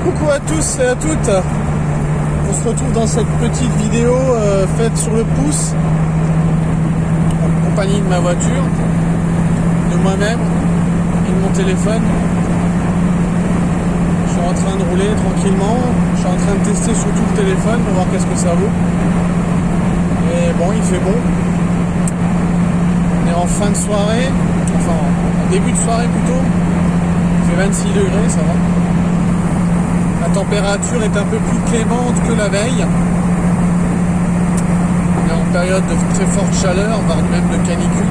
Coucou à tous et à toutes. On se retrouve dans cette petite vidéo faite sur le pouce en compagnie de ma voiture, de moi-même et de mon téléphone. Je suis en train de rouler tranquillement. Je suis en train de tester surtout le téléphone pour voir qu'est-ce que ça vaut. Et bon, il fait bon. On est en fin de soirée, enfin en début de soirée plutôt. Il fait 26 degrés, ça va. La température est un peu plus clémente que la veille. On est en période de très forte chaleur, voire même de canicule.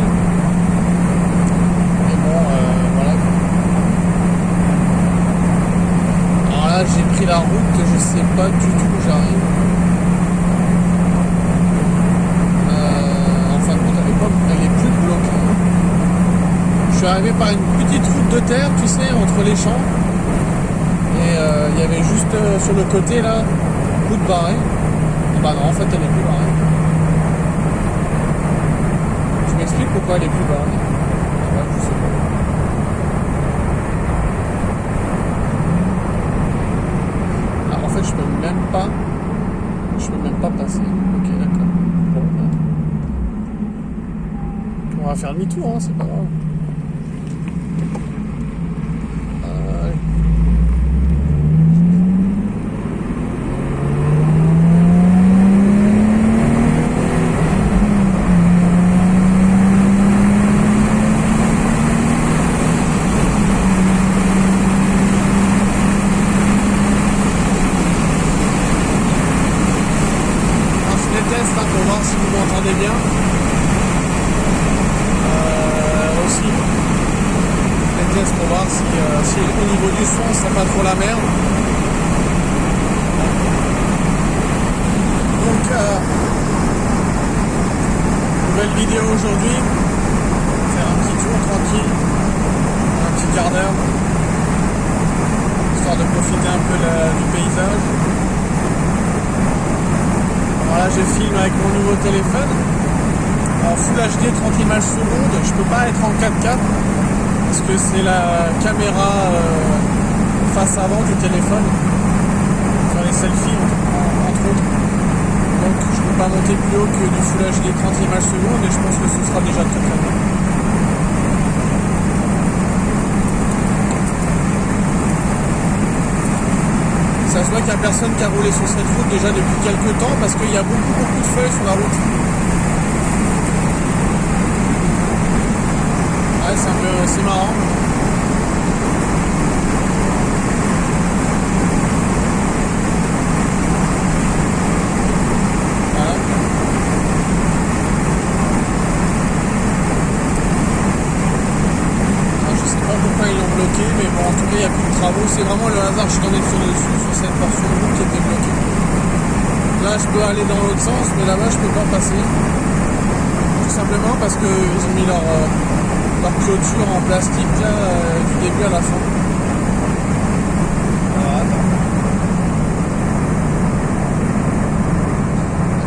Et bon, voilà. Alors là, j'ai pris la route, je sais pas du tout où j'arrive. En fin de compte, elle est plus bloquée. Je suis arrivé par une petite route de terre, tu sais, entre les champs. Et il y avait juste sur le côté là, route barrée. Ah bah non, en fait elle est plus barrée. Je m'explique pourquoi elle est plus barrée. Ouais, je sais pas. Ah, en fait je peux même pas passer. Ok, d'accord. Bon, on va faire demi-tour, hein, c'est pas grave. Pour voir si vous m'entendez bien. Aussi les tests pour voir si au niveau du son c'est pas trop la merde. Donc nouvelle vidéo aujourd'hui. Faire un petit tour tranquille, un petit quart d'heure, histoire de profiter un peu du paysage. Voilà, je filme avec mon nouveau téléphone en Full HD 30 images secondes. Je peux pas être en 4K parce que c'est la caméra face avant du téléphone sur les selfies entre autres. Donc je peux pas monter plus haut que du Full HD 30 images secondes et je pense que ce sera déjà très très bien. Ça se voit qu'il n'y a personne qui a roulé sur cette route déjà depuis quelques temps parce qu'il y a beaucoup de feuilles sur la route. Ouais, c'est marrant. Voilà. Alors, je sais pas pourquoi ils l'ont bloqué, mais bon, en tout cas, il n'y a plus de travaux. C'est vraiment le hasard, je suis tombé dessus sur cette portion de route qui était bloquée. Là, je peux aller dans l'autre sens, mais là-bas, je peux pas passer. Tout simplement parce qu'ils ont mis leur clôture en plastique là, du début à la fin. Alors, attends.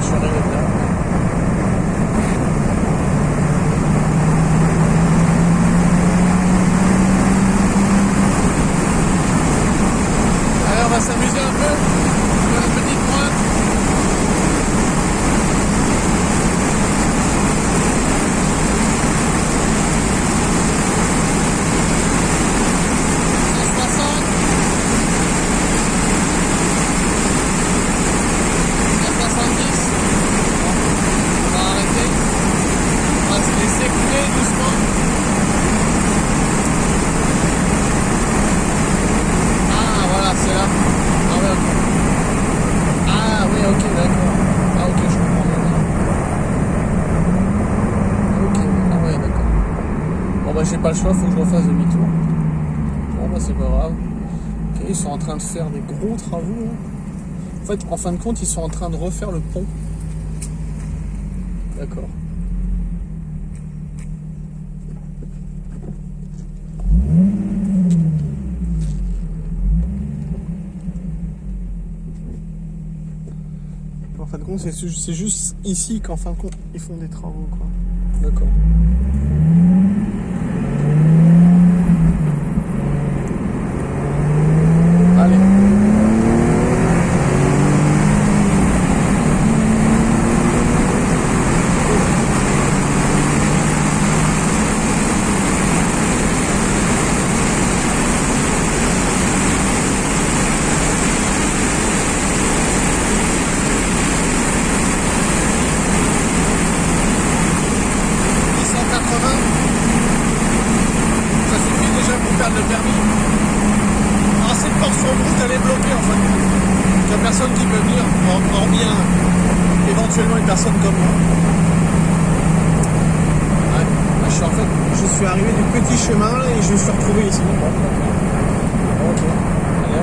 Je suis arrivé là. Allez, on va s'amuser un peu. Faire une petite pointe. J'ai pas le choix, faut que je refasse demi-tour. Bon bah c'est pas grave. Ok, ils sont en train de faire des gros travaux là. En fait, en fin de compte, ils sont en train de refaire le pont. D'accord. En fin de compte, c'est juste ici qu'en fin de compte, ils font des travaux, quoi. D'accord. Allez. le permis. Alors cette portion de route, elle est bloquée en fait. Il n'y a personne qui peut venir, hormis éventuellement une personne comme moi. Ouais. Là, je suis arrivé du petit chemin là, et je me suis retrouvé ici. Ok. Allez,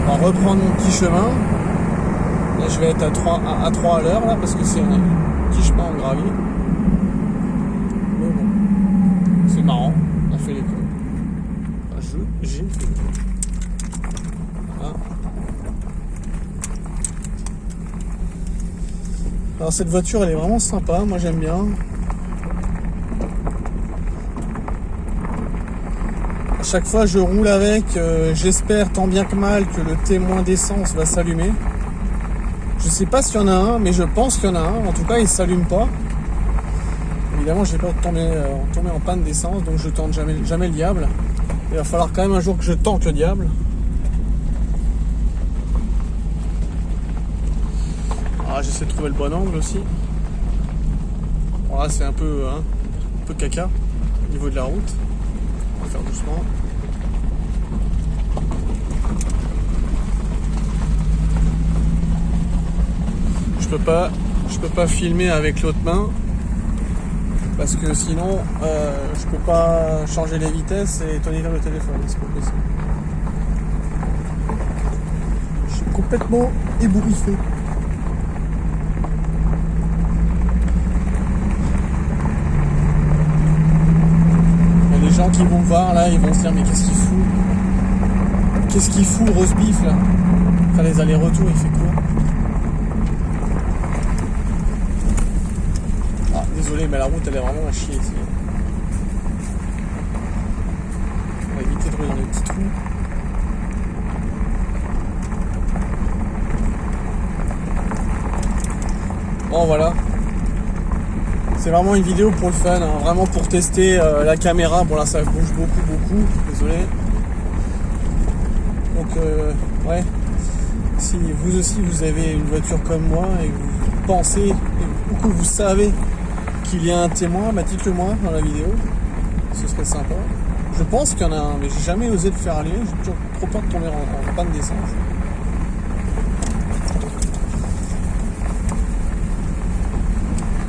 on va reprendre mon petit chemin. Là, je vais être à 3 à l'heure là parce que c'est un petit chemin en gravier. Mais bon, c'est marrant. On a fait les coups. J'ai fait les coups. Ah. Alors cette voiture, elle est vraiment sympa. Moi, j'aime bien. À chaque fois, je roule avec. J'espère tant bien que mal que le témoin d'essence va s'allumer. Je sais pas s'il y en a un, mais je pense qu'il y en a un. En tout cas, il s'allume pas. Évidemment, j'ai peur de tomber en panne d'essence, donc je tente jamais le diable. Il va falloir quand même un jour que je tente le diable. Ah, j'essaie de trouver le bon angle aussi. Voilà, c'est un peu caca au niveau de la route. On va faire doucement. Je peux pas filmer avec l'autre main parce que sinon je peux pas changer les vitesses et tenir le téléphone, c'est pas possible. Je suis complètement ébouriffé. Il y a des gens qui vont voir là, ils vont se dire mais qu'est-ce qu'il fout? Qu'est-ce qu'il fout Rosebif là? Faire les allers-retours, il fait quoi? Désolé, mais la route elle est vraiment à chier ici. On va éviter de rouler dans les petits trous. Bon voilà. C'est vraiment une vidéo pour le fun, hein. Vraiment pour tester la caméra. Bon là ça bouge beaucoup. Désolé. Donc ouais. Si vous aussi vous avez une voiture comme moi et que vous pensez ou que vous savez qu'il y a un témoin, bah dites-le moi dans la vidéo, ce serait sympa. Je pense qu'il y en a un, mais j'ai jamais osé le faire aller, j'ai toujours trop peur de tomber en panne d'essence.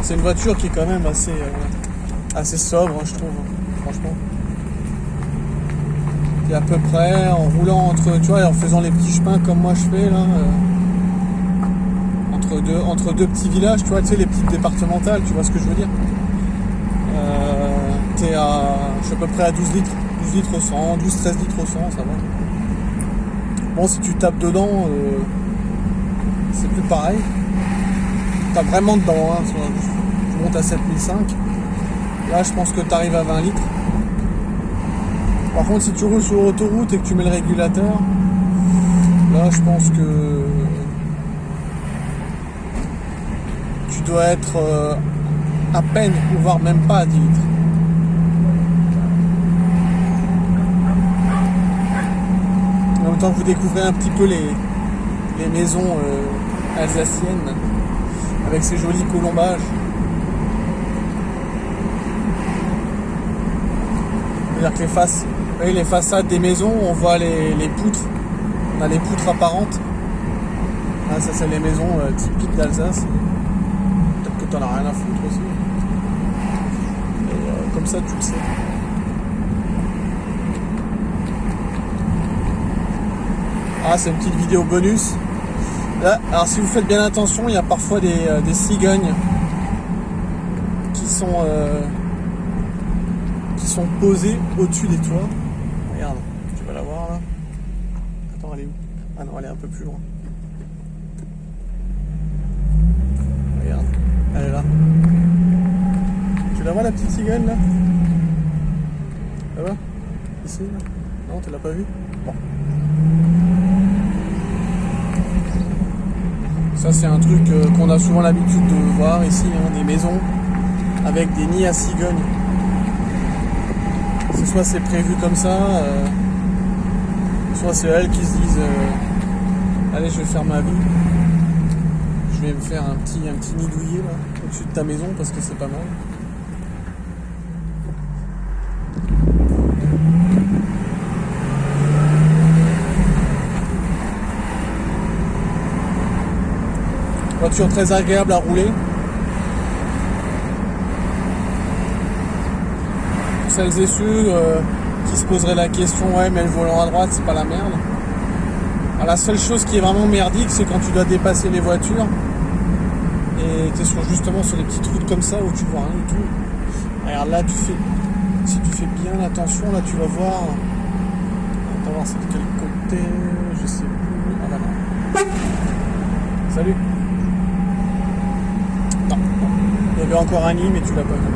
C'est une voiture qui est quand même assez sobre, hein, je trouve, franchement. Et à peu près en roulant en faisant les petits chemins comme moi je fais là. Entre deux petits villages, tu vois, les petites départementales, tu vois ce que je veux dire. Je suis à peu près à 12 litres au 100, 12-13 litres au 100, ça va. Bon, si tu tapes dedans, c'est plus pareil. Tu tapes vraiment dedans, hein, je monte à 7005. Là, je pense que tu arrives à 20 litres. Par contre, si tu roules sur l'autoroute et que tu mets le régulateur, là, je pense que tu dois être à peine, ou voire même pas à 10 litres. En même temps que vous découvrez un petit peu les maisons alsaciennes avec ces jolis colombages. C'est-à-dire que les façades des maisons, on voit les poutres. On a les poutres apparentes. Là, ça c'est les maisons typiques d'Alsace. T'en as rien à foutre aussi. Et comme ça tu le sais. Ah, c'est une petite vidéo bonus. Là, alors si vous faites bien attention, il y a parfois des cigognes qui sont posées au-dessus des toits. Regarde, tu vas la voir là. Attends, elle est où? Ah non, elle est un peu plus loin. Regarde. Elle est là. Tu la vois la petite cigogne là? Là-bas? Ici là? Non, tu l'as pas vue? Bon. Ça c'est un truc qu'on a souvent l'habitude de voir ici, hein, des maisons avec des nids à cigognes. Soit c'est prévu comme ça, soit c'est elles qui se disent allez, je vais faire ma vie. Je vais me faire un petit nid douillet là, au-dessus de ta maison parce que c'est pas mal. voiture très agréable à rouler. Pour celles et ceux qui se poseraient la question, ouais mais le volant à droite c'est pas la merde. Alors, la seule chose qui est vraiment merdique, c'est quand tu dois dépasser les voitures et tu es justement sur les petites routes comme ça où tu vois rien du tout. Regarde là, si tu fais bien attention, là tu vas voir. On va voir c'est de quel côté, je sais plus. Ah là là. Salut. Non, il y avait encore un nid mais tu l'as pas vu.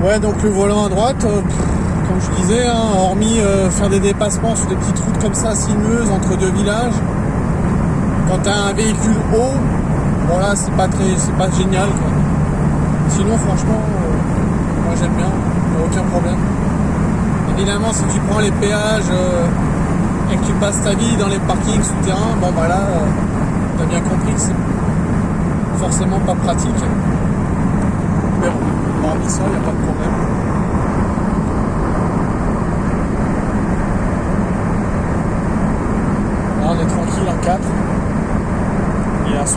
Ouais, donc le volant à droite, comme je disais, hein, hormis faire des dépassements sur des petites routes comme ça, sinueuses, entre deux villages, quand tu as un véhicule haut, voilà, c'est pas génial, quoi. Sinon, franchement, moi j'aime bien, y a aucun problème. Évidemment, si tu prends les péages et que tu passes ta vie dans les parkings souterrains, bon bah là, t'as bien compris que c'est forcément pas pratique. Mais bon, hormis ça, il n'y a pas de problème. Là, on est tranquille en 4. Il est à 62,4.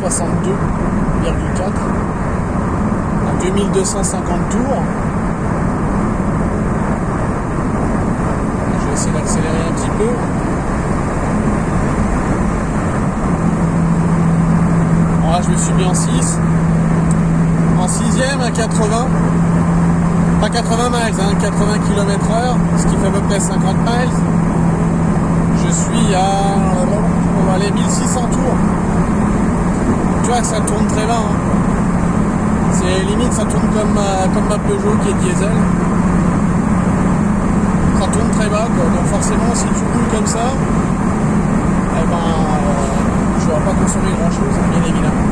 À 2250 tours. Je vais essayer d'accélérer un petit peu. Alors là, je me suis mis en 6. En 6ème à 80, pas 80 miles, hein, 80 km/h, ce qui fait à peu près 50 miles. Je suis à, on va aller 1600 tours. Tu vois que ça tourne très bas. Hein. C'est limite, ça tourne comme ma Peugeot qui est diesel. Ça tourne très bas, quoi. Donc forcément, si tu roules comme ça, eh ben, tu vas pas consommer grand-chose, bien évidemment.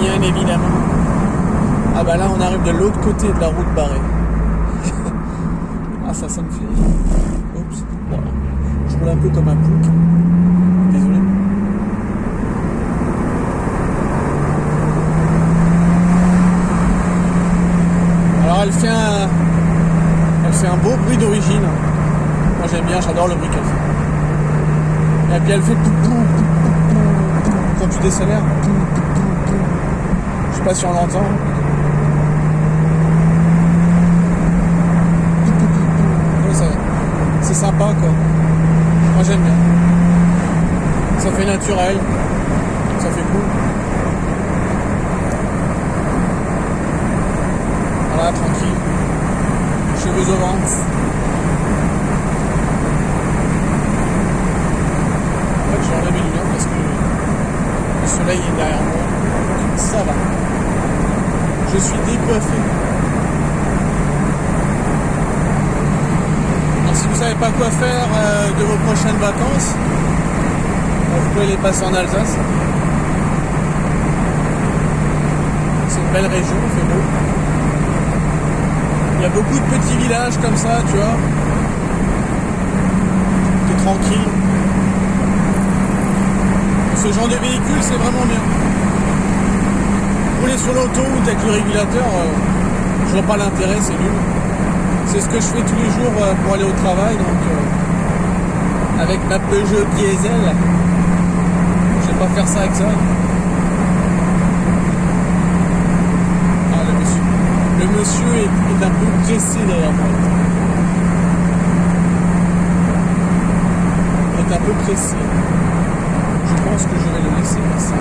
Bien évidemment. Ah bah là on arrive de l'autre côté de la route barrée. Ah ça me fait. Oups. Voilà. Je roule un peu comme un pouc. Désolé. Alors elle fait un beau bruit d'origine. Moi j'aime bien, j'adore le bruit qu'elle fait. Et puis elle fait pou pou pou pou quand tu décélères. Je sais pas si on l'entend. C'est sympa quoi. Moi j'aime bien. Ça fait naturel. Ça fait cool. Voilà, tranquille. Cheveux au vent. En fait, j'ai enlevé mes lunettes parce que le soleil est derrière moi. Ça va. Je suis décoiffé. Alors, si vous savez pas quoi faire de vos prochaines vacances, vous pouvez les passer en Alsace. C'est une belle région, il fait beau. Il y a beaucoup de petits villages comme ça, tu vois. T'es tranquille. Ce genre de véhicule, c'est vraiment bien. Rouler sur l'autoroute avec le régulateur, je vois pas l'intérêt, c'est nul. C'est ce que je fais tous les jours pour aller au travail, donc avec ma Peugeot diesel, je vais pas faire ça avec ça. Ah, le monsieur est un peu pressé derrière moi. Il est un peu pressé. Je pense que je vais le laisser passer.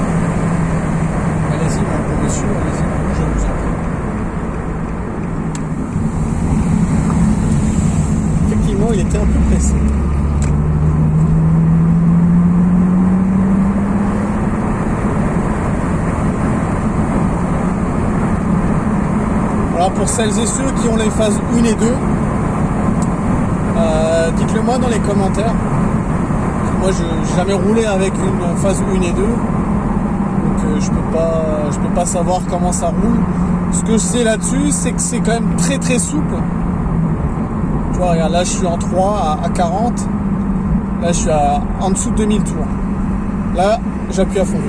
Allez-y, mon beau monsieur, allez-y, je vous en prie. Effectivement, il était un peu pressé. Alors pour celles et ceux qui ont les phases 1 et 2, dites-le moi dans les commentaires. Moi je n'ai jamais roulé avec une phase 1 et 2. Je peux pas savoir comment ça roule. Ce que je sais là-dessus, c'est que c'est quand même très très souple. Tu vois, regarde, là je suis en 3 à 40. Là je suis en dessous de 2000 tours. Là, j'appuie à fond.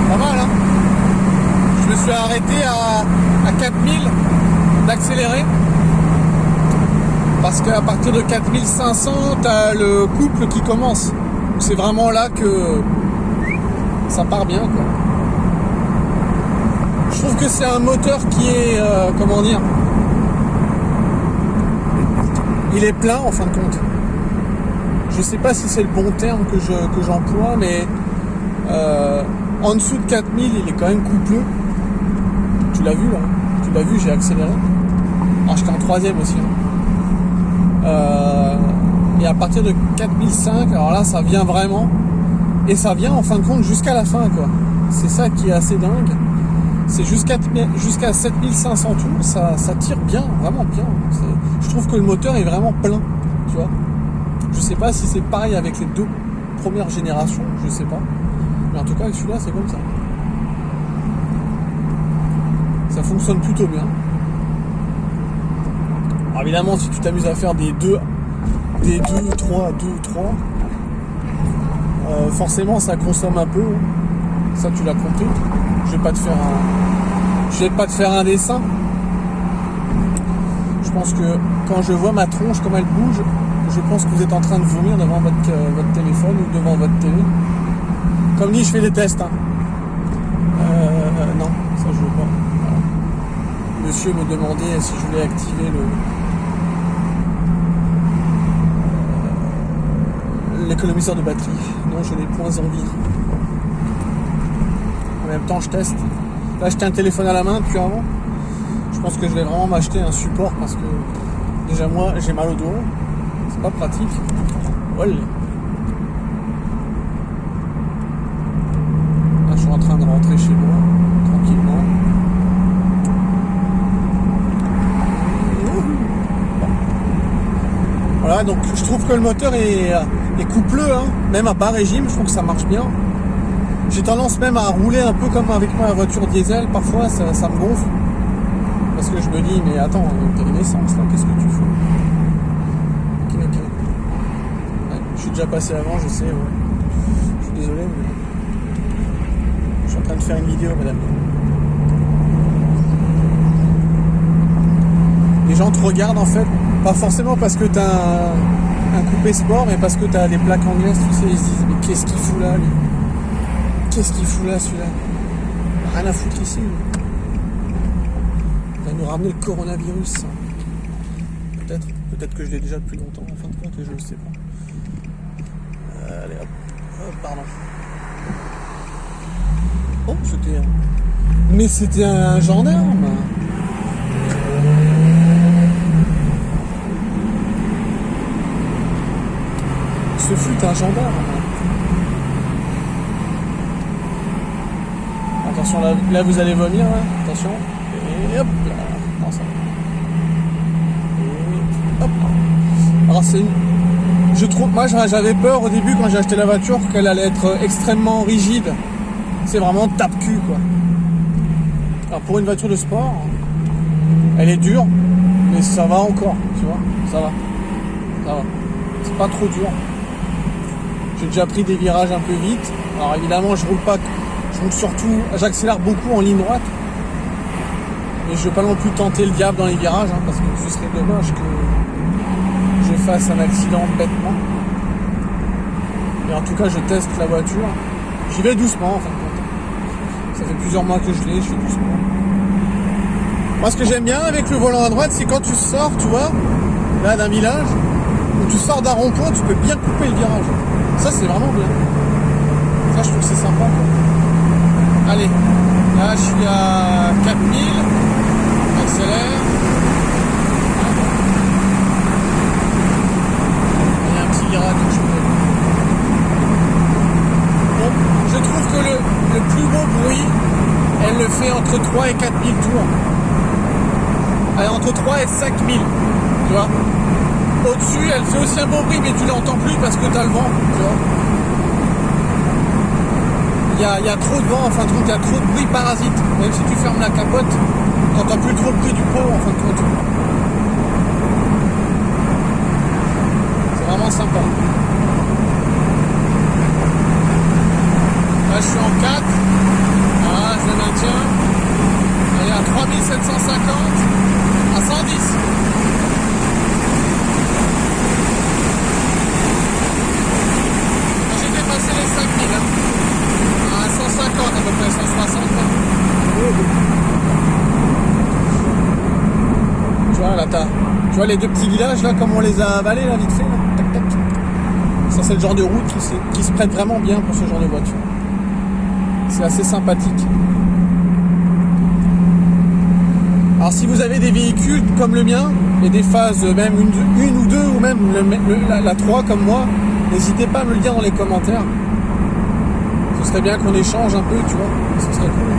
Pas mal, hein. Je me suis arrêté à 4000. d'accélérer. Parce qu'à partir de 4500, tu as le couple qui commence. C'est vraiment là que ça part bien, quoi. Je trouve que c'est un moteur qui est, comment dire, il est plein en fin de compte. Je sais pas si c'est le bon terme que j'emploie, mais en dessous de 4000, il est quand même coupleux. Tu l'as vu là? Tu l'as vu, j'ai accéléré. Alors j'étais en troisième aussi. Et à partir de 4005, alors là ça vient vraiment. Et ça vient en fin de compte jusqu'à la fin, quoi. C'est ça qui est assez dingue. C'est jusqu'à 7500 tours, ça tire bien, vraiment bien. Je trouve que le moteur est vraiment plein, tu vois. Je sais pas si c'est pareil avec les deux premières générations, je sais pas. Mais en tout cas avec celui-là c'est comme ça. Ça fonctionne plutôt bien. Alors évidemment si tu t'amuses à faire des 2, 3, forcément ça consomme un peu. Ça tu l'as compris. Je vais pas te faire un dessin. Je pense que quand je vois ma tronche comme elle bouge, je pense que vous êtes en train de vomir devant votre téléphone ou devant votre télé. Comme dit, je fais des tests. Hein. Non, ça je veux pas. Voilà. Monsieur me demandait si je voulais activer l'économiseur de batterie. Non, je n'ai point envie. En même temps, je teste. Là, j'étais un téléphone à la main depuis avant. Je pense que je vais vraiment m'acheter un support parce que déjà moi, j'ai mal au dos. C'est pas pratique. Voilà. Là, je suis en train de rentrer chez moi tranquillement. Voilà, donc je trouve que le moteur est coupleux, hein. Même à bas régime, je trouve que ça marche bien. J'ai tendance même à rouler un peu comme avec ma voiture diesel, parfois ça me gonfle. Parce que je me dis, mais attends, t'as une essence là, qu'est-ce que tu fais? Ok. Ouais, je suis déjà passé avant, je sais, ouais. Je suis désolé, mais je suis en train de faire une vidéo, madame. Les gens te regardent en fait, pas forcément parce que t'as un coupé sport, mais parce que t'as des plaques anglaises, tu sais, ils se disent, mais qu'est-ce qu'il fout là, lui? Qu'est-ce qu'il fout là, celui-là? Rien à foutre ici, lui. Il va nous ramener le coronavirus. Peut-être que je l'ai déjà depuis longtemps, en fin de compte, et je ne sais pas. Allez, hop. Pardon. Oh, c'était un... Mais c'était un gendarme. Ce fut un gendarme. Attention, là vous allez vomir, là. Attention. Et hop là. Non, ça. Et hop. Alors c'est une... Je trouve... Moi j'avais peur au début quand j'ai acheté la voiture qu'elle allait être extrêmement rigide. C'est vraiment tape-cul, quoi. Alors pour une voiture de sport, elle est dure, mais ça va encore, tu vois. Ça va. C'est pas trop dur. J'ai déjà pris des virages un peu vite. Alors évidemment je roule pas... Je roule surtout, j'accélère beaucoup en ligne droite. Et je ne vais pas non plus tenter le diable dans les virages, hein, parce que ce serait dommage que je fasse un accident bêtement. Et en tout cas, je teste la voiture. J'y vais doucement, en fin de compte. Ça fait plusieurs mois que je l'ai, je fais doucement. Moi, ce que j'aime bien avec le volant à droite, c'est quand tu sors, tu vois, là, d'un village, où tu sors d'un rond-point, tu peux bien couper le virage. Ça, c'est vraiment bien. Ça, je trouve que c'est sympa, quoi. Allez, là je suis à 4000, j'accélère. Il y a un petit virage que je fais. Bon, je trouve que le plus beau bruit, elle le fait entre 3 et 4000 tours. Allez, entre 3 et 5000, tu vois. Au-dessus, elle fait aussi un beau bruit, mais tu l'entends plus parce que tu as le vent, tu vois. Il y a trop de vent, en fin de compte, il y a trop de bruit parasite. Même si tu fermes la capote, tu n'entends plus trop le bruit du pot, en fin de compte. C'est vraiment sympa. Là, je suis en 4. Voilà, je le maintiens. Allez, à 3750, à 110. J'ai dépassé les 5000, hein. À 150 à peu près, 160. Tu vois, là, tu vois les deux petits villages, là, comme on les a avalés, là, vite fait, là. Tac, tac. Ça, c'est le genre de route qui se prête vraiment bien pour ce genre de voiture. C'est assez sympathique. Alors, si vous avez des véhicules comme le mien, et des phases, même une ou deux, ou même la 3 comme moi, n'hésitez pas à me le dire dans les commentaires. Ce serait bien qu'on échange un peu, tu vois. Ce serait cool.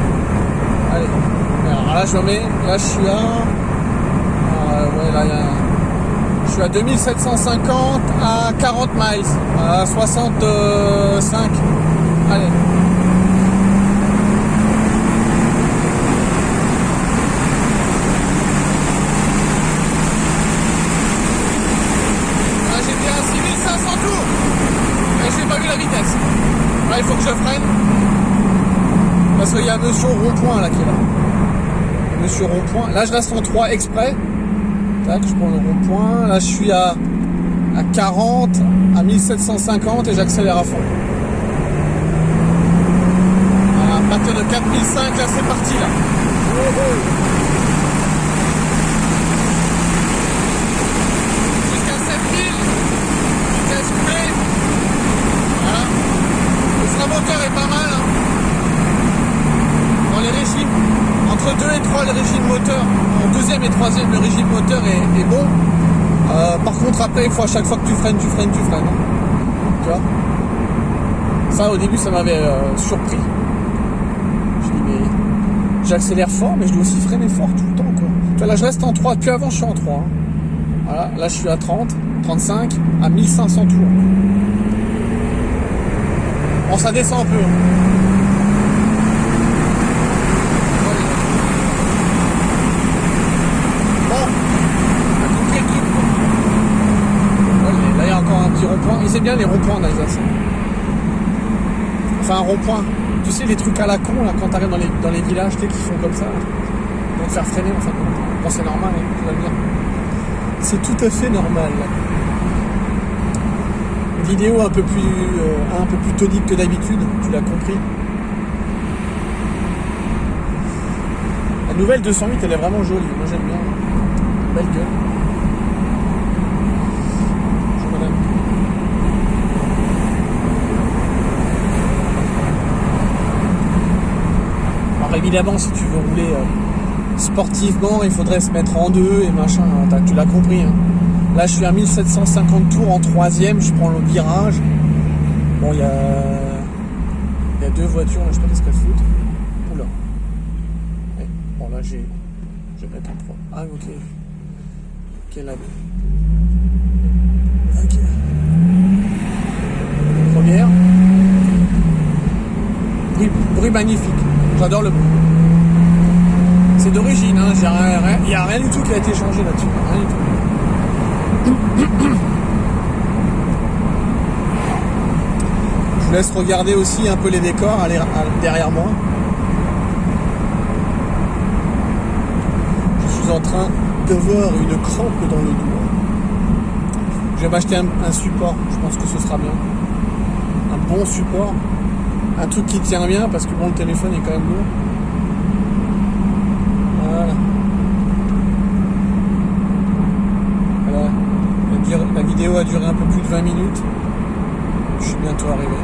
Allez. Alors là, je remets. Là, je suis à... ouais, là, je suis à 2750 à 40 miles. À 65. Allez. Là, j'étais à 6500 tours. Et j'ai pas vu la vitesse. Là, il faut que je freine. Parce qu'il y a monsieur rond-point là qui est là. Monsieur rond-point. Là, je reste en 3 exprès. Tac, je prends le rond-point. Là, je suis à 40, à 1750 et j'accélère à fond. Voilà, à partir de 4005, là, c'est parti, là. Jusqu'à 7000, vitesse coulée. Voilà. Le frein moteur est pas mal, hein. Dans les régimes, entre 2 et 3, le régime moteur. En deuxième et troisième, le régime moteur est bon. Par contre, après, il faut à chaque fois que tu freines. Tu vois. Ça, au début, ça m'avait surpris. Je dis, mais j'accélère fort, mais je dois aussi freiner fort tout le temps, quoi. Tu vois, là, je reste en 3. Depuis avant, je suis en 3. Hein. Voilà, là, je suis à 30, 35, à 1500 tours. Bon, ça descend un peu. Rond-point. Et c'est bien les ronds-points en Alsace. Enfin, un rond-point. Tu sais, les trucs à la con, là, quand t'arrives dans les villages, tu sais, qui font comme ça. Pour te faire freiner, enfin. Bon, c'est normal, hein, tu vas le dire. C'est tout à fait normal. Là. Vidéo un peu plus tonique que d'habitude, tu l'as compris. La nouvelle 208, elle est vraiment jolie. Moi, j'aime bien. Belle gueule. Évidemment, si tu veux rouler sportivement, il faudrait se mettre en deux et machin. Tu l'as compris. Hein. Là, je suis à 1750 tours en troisième. Je prends le virage. Bon, il y a deux voitures. Là, je sais pas qu'est-ce qu'elles foutent. Oula. Ouais. Bon, là, je vais mettre en 3. Ah, ok. Ok, là. Ok. Première. Bruit magnifique. J'adore le bruit. C'est d'origine, hein. Il n'y a rien du tout qui a été changé là-dessus. Rien du tout. Je vous laisse regarder aussi un peu les décors derrière moi. Je suis en train d'avoir une crampe dans le doigt. Je vais m'acheter un support. Je pense que ce sera bien. Un bon support. Un truc qui tient bien parce que bon, le téléphone est quand même lourd. Voilà. La vidéo a duré un peu plus de 20 minutes. Je suis bientôt arrivé.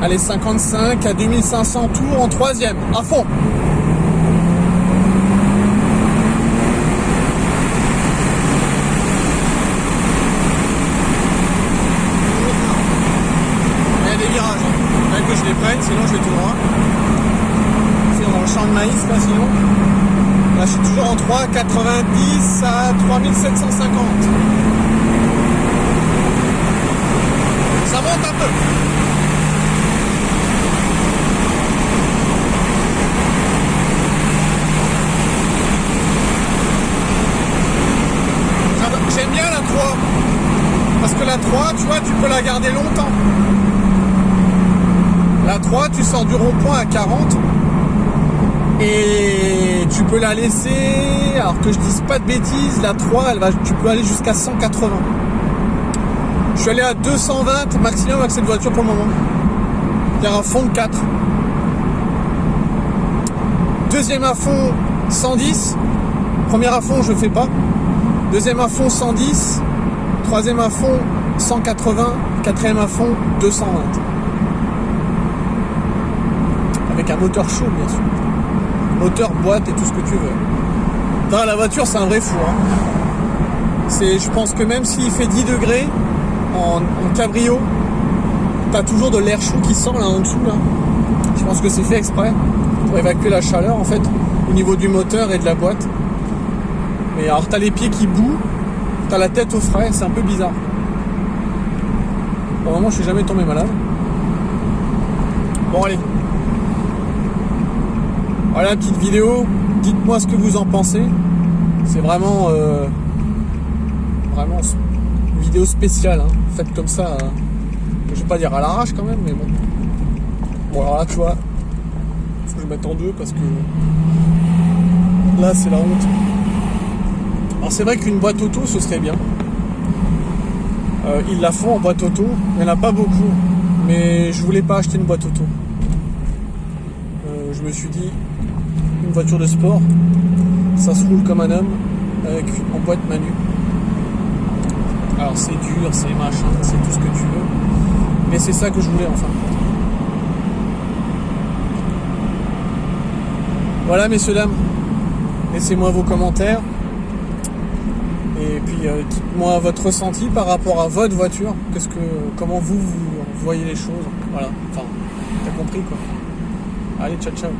Allez, 55 à 2500 tours en troisième. À fond. Que je les prenne, sinon je vais tout droit. C'est dans le champ de maïs là, sinon. Là je suis toujours en 3, 90 à 3750. Ça monte un peu. J'aime bien la 3. Parce que la 3, tu vois, tu peux la garder longtemps. La 3, tu sors du rond-point à 40 et Et tu peux la laisser, alors que je dise pas de bêtises, la 3, tu peux aller jusqu'à 180. Je suis allé à 220 maximum avec cette voiture pour le moment. Il y a un fond de 4. Deuxième à fond 110. Premier à fond je fais pas. Deuxième à fond 110. Troisième à fond 180. Quatrième à fond 220. Avec un moteur chaud bien sûr. Moteur, boîte et tout ce que tu veux. Dans la voiture c'est un vrai fou. Je pense que même s'il fait 10 degrés en cabrio, t'as toujours de l'air chaud qui sort là en dessous là. Je pense que c'est fait exprès pour évacuer la chaleur en fait au niveau du moteur et de la boîte. Mais alors t'as les pieds qui bouent, t'as la tête au frais, c'est un peu bizarre. Pour le moment je suis jamais tombé malade. Bon allez. Voilà une petite vidéo, dites-moi ce que vous en pensez. C'est vraiment une vidéo spéciale, faite comme ça, je vais pas dire à l'arrache quand même, mais bon. Bon alors là tu vois, faut que je mette en deux parce que là c'est la honte. Alors c'est vrai qu'une boîte auto ce serait bien. Ils la font en boîte auto, il n'y en a pas beaucoup, mais je voulais pas acheter une boîte auto. Je me suis dit, une voiture de sport, ça se roule comme un homme en boîte manu. Alors c'est dur, c'est machin, c'est tout ce que tu veux, mais c'est ça que je voulais enfin. Voilà messieurs dames, laissez-moi vos commentaires et puis dites-moi votre ressenti par rapport à votre voiture, comment vous voyez les choses, voilà, enfin t'as compris quoi. Allez, ciao ciao.